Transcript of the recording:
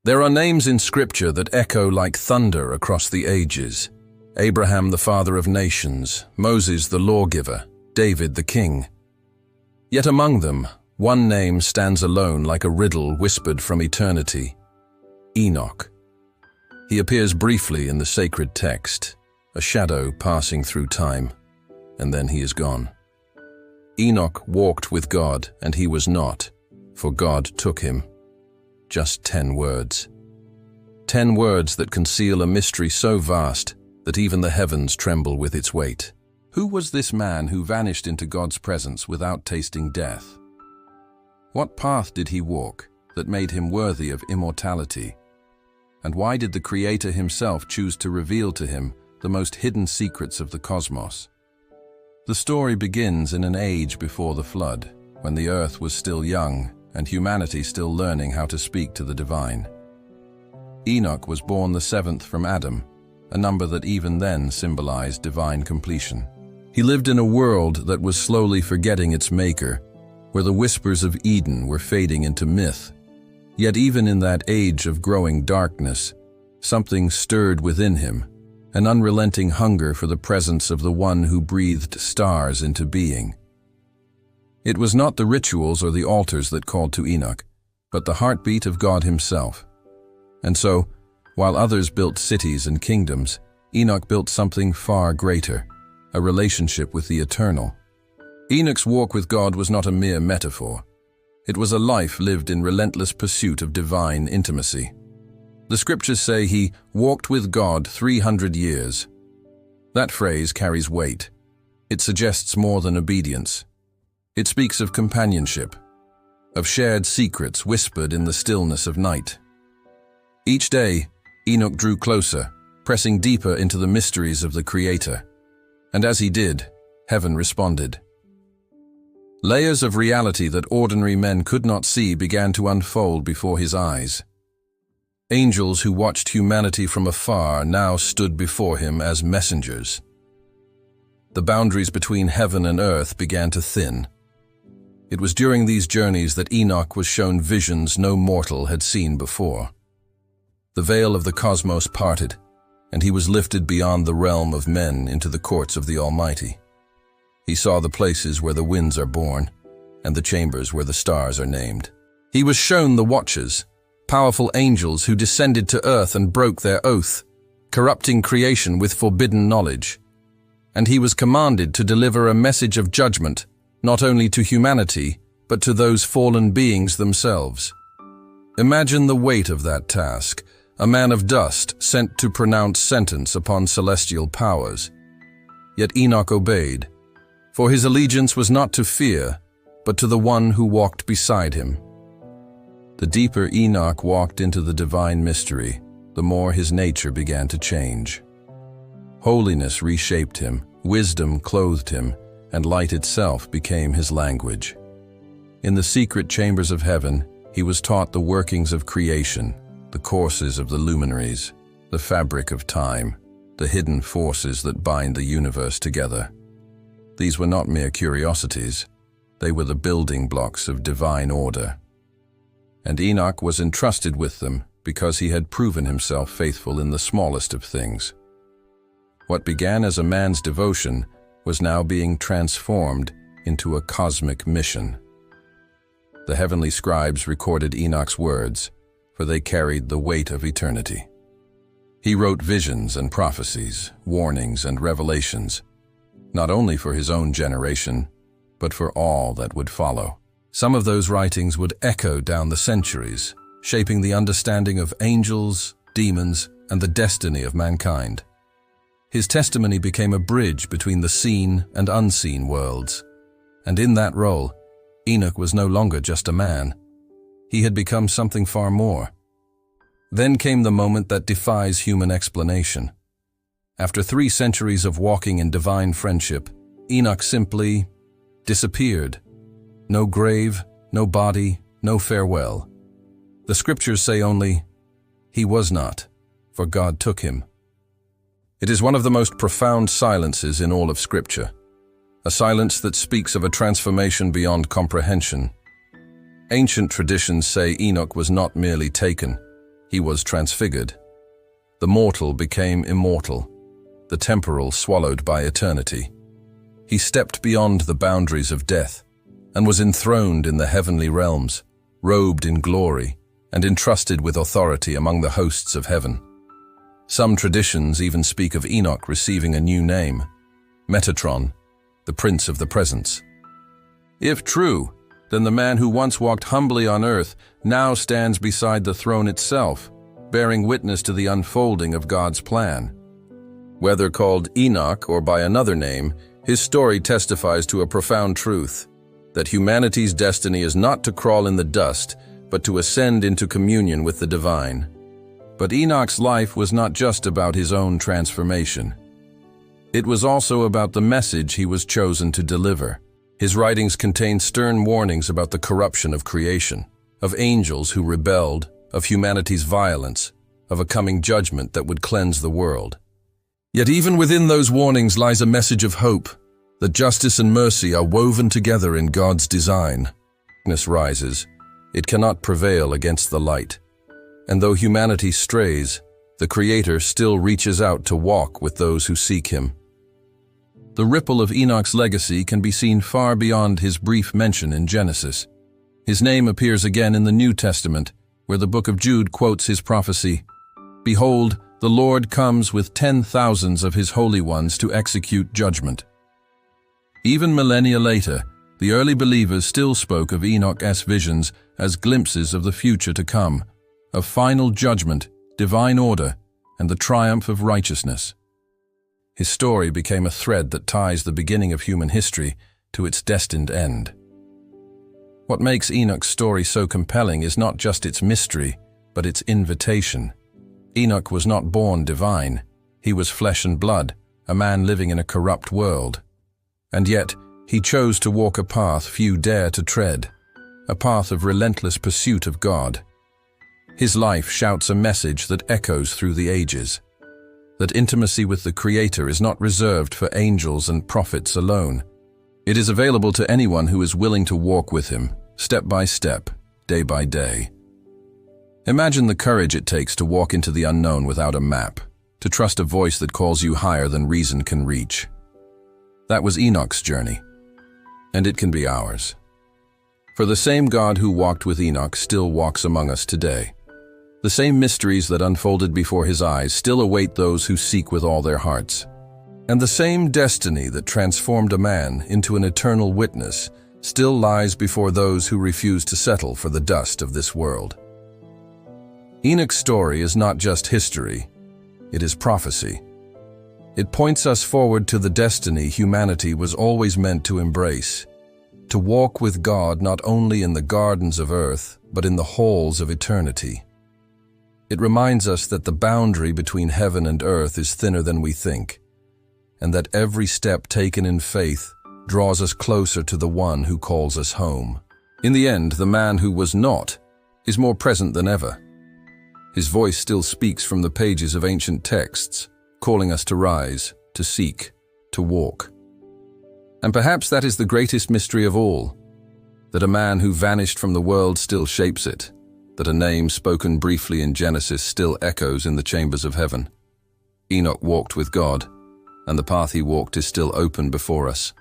There are names in Scripture that echo like thunder across the ages. Abraham, the father of nations, Moses, the lawgiver, David, the king. Yet among them, one name stands alone like a riddle whispered from eternity: Enoch. He appears briefly in the sacred text, a shadow passing through time, and then he is gone. Enoch walked with God, and he was not, for God took him. Just 10 words. 10 words that conceal a mystery so vast that even the heavens tremble with its weight. Who was this man who vanished into God's presence without tasting death? What path did he walk that made him worthy of immortality? And why did the Creator himself choose to reveal to him the most hidden secrets of the cosmos? The story begins in an age before the flood, when the earth was still young and humanity still learning how to speak to the divine. Enoch was born the 7th from Adam, a number that even then symbolized divine completion. He lived in a world that was slowly forgetting its maker, where the whispers of Eden were fading into myth. Yet even in that age of growing darkness, something stirred within him, an unrelenting hunger for the presence of the one who breathed stars into being. It was not the rituals or the altars that called to Enoch, but the heartbeat of God himself. And so, while others built cities and kingdoms, Enoch built something far greater, a relationship with the eternal. Enoch's walk with God was not a mere metaphor. It was a life lived in relentless pursuit of divine intimacy. The scriptures say he walked with God 300 years. That phrase carries weight. It suggests more than obedience. It speaks of companionship, of shared secrets whispered in the stillness of night. Each day, Enoch drew closer, pressing deeper into the mysteries of the Creator. And as he did, heaven responded. Layers of reality that ordinary men could not see began to unfold before his eyes. Angels who watched humanity from afar now stood before him as messengers. The boundaries between heaven and earth began to thin. It was during these journeys that Enoch was shown visions no mortal had seen before. The veil of the cosmos parted, and he was lifted beyond the realm of men into the courts of the Almighty. He saw the places where the winds are born, and the chambers where the stars are named. He was shown the Watchers, powerful angels who descended to earth and broke their oath, corrupting creation with forbidden knowledge. And he was commanded to deliver a message of judgment, not only to humanity, but to those fallen beings themselves. Imagine the weight of that task, a man of dust sent to pronounce sentence upon celestial powers. Yet Enoch obeyed, for his allegiance was not to fear, but to the one who walked beside him. The deeper Enoch walked into the divine mystery, the more his nature began to change. Holiness reshaped him, wisdom clothed him, and light itself became his language. In the secret chambers of heaven, he was taught the workings of creation, the courses of the luminaries, the fabric of time, the hidden forces that bind the universe together. These were not mere curiosities, they were the building blocks of divine order. And Enoch was entrusted with them because he had proven himself faithful in the smallest of things. What began as a man's devotion was now being transformed into a cosmic mission. The heavenly scribes recorded Enoch's words, for they carried the weight of eternity. He wrote visions and prophecies, warnings and revelations, not only for his own generation, but for all that would follow. Some of those writings would echo down the centuries, shaping the understanding of angels, demons, and the destiny of mankind. His testimony became a bridge between the seen and unseen worlds, and in that role, Enoch was no longer just a man. He had become something far more. Then came the moment that defies human explanation. After 3 centuries of walking in divine friendship, Enoch simply disappeared. No grave, no body, no farewell. The scriptures say only, "He was not, for God took him." It is one of the most profound silences in all of Scripture, a silence that speaks of a transformation beyond comprehension. Ancient traditions say Enoch was not merely taken, he was transfigured. The mortal became immortal, the temporal swallowed by eternity. He stepped beyond the boundaries of death and was enthroned in the heavenly realms, robed in glory and entrusted with authority among the hosts of heaven. Some traditions even speak of Enoch receiving a new name, Metatron, the Prince of the Presence. If true, then the man who once walked humbly on earth now stands beside the throne itself, bearing witness to the unfolding of God's plan. Whether called Enoch or by another name, his story testifies to a profound truth, that humanity's destiny is not to crawl in the dust, but to ascend into communion with the divine. But Enoch's life was not just about his own transformation. It was also about the message he was chosen to deliver. His writings contain stern warnings about the corruption of creation, of angels who rebelled, of humanity's violence, of a coming judgment that would cleanse the world. Yet even within those warnings lies a message of hope, that justice and mercy are woven together in God's design. Darkness rises, it cannot prevail against the light. And though humanity strays, the Creator still reaches out to walk with those who seek Him. The ripple of Enoch's legacy can be seen far beyond his brief mention in Genesis. His name appears again in the New Testament, where the book of Jude quotes his prophecy, "Behold, the Lord comes with 10,000s of his holy ones to execute judgment." Even millennia later, the early believers still spoke of Enoch's visions as glimpses of the future to come, of final judgment, divine order, and the triumph of righteousness. His story became a thread that ties the beginning of human history to its destined end. What makes Enoch's story so compelling is not just its mystery, but its invitation. Enoch was not born divine. He was flesh and blood, a man living in a corrupt world. And yet, he chose to walk a path few dare to tread, a path of relentless pursuit of God. His life shouts a message that echoes through the ages, that intimacy with the Creator is not reserved for angels and prophets alone. It is available to anyone who is willing to walk with Him, step by step, day by day. Imagine the courage it takes to walk into the unknown without a map, to trust a voice that calls you higher than reason can reach. That was Enoch's journey, and it can be ours. For the same God who walked with Enoch still walks among us today. The same mysteries that unfolded before his eyes still await those who seek with all their hearts. And the same destiny that transformed a man into an eternal witness still lies before those who refuse to settle for the dust of this world. Enoch's story is not just history, it is prophecy. It points us forward to the destiny humanity was always meant to embrace, to walk with God not only in the gardens of earth, but in the halls of eternity. It reminds us that the boundary between heaven and earth is thinner than we think, and that every step taken in faith draws us closer to the one who calls us home. In the end, the man who was not is more present than ever. His voice still speaks from the pages of ancient texts, calling us to rise, to seek, to walk. And perhaps that is the greatest mystery of all, that a man who vanished from the world still shapes it, that a name spoken briefly in Genesis still echoes in the chambers of heaven. Enoch walked with God, and the path he walked is still open before us.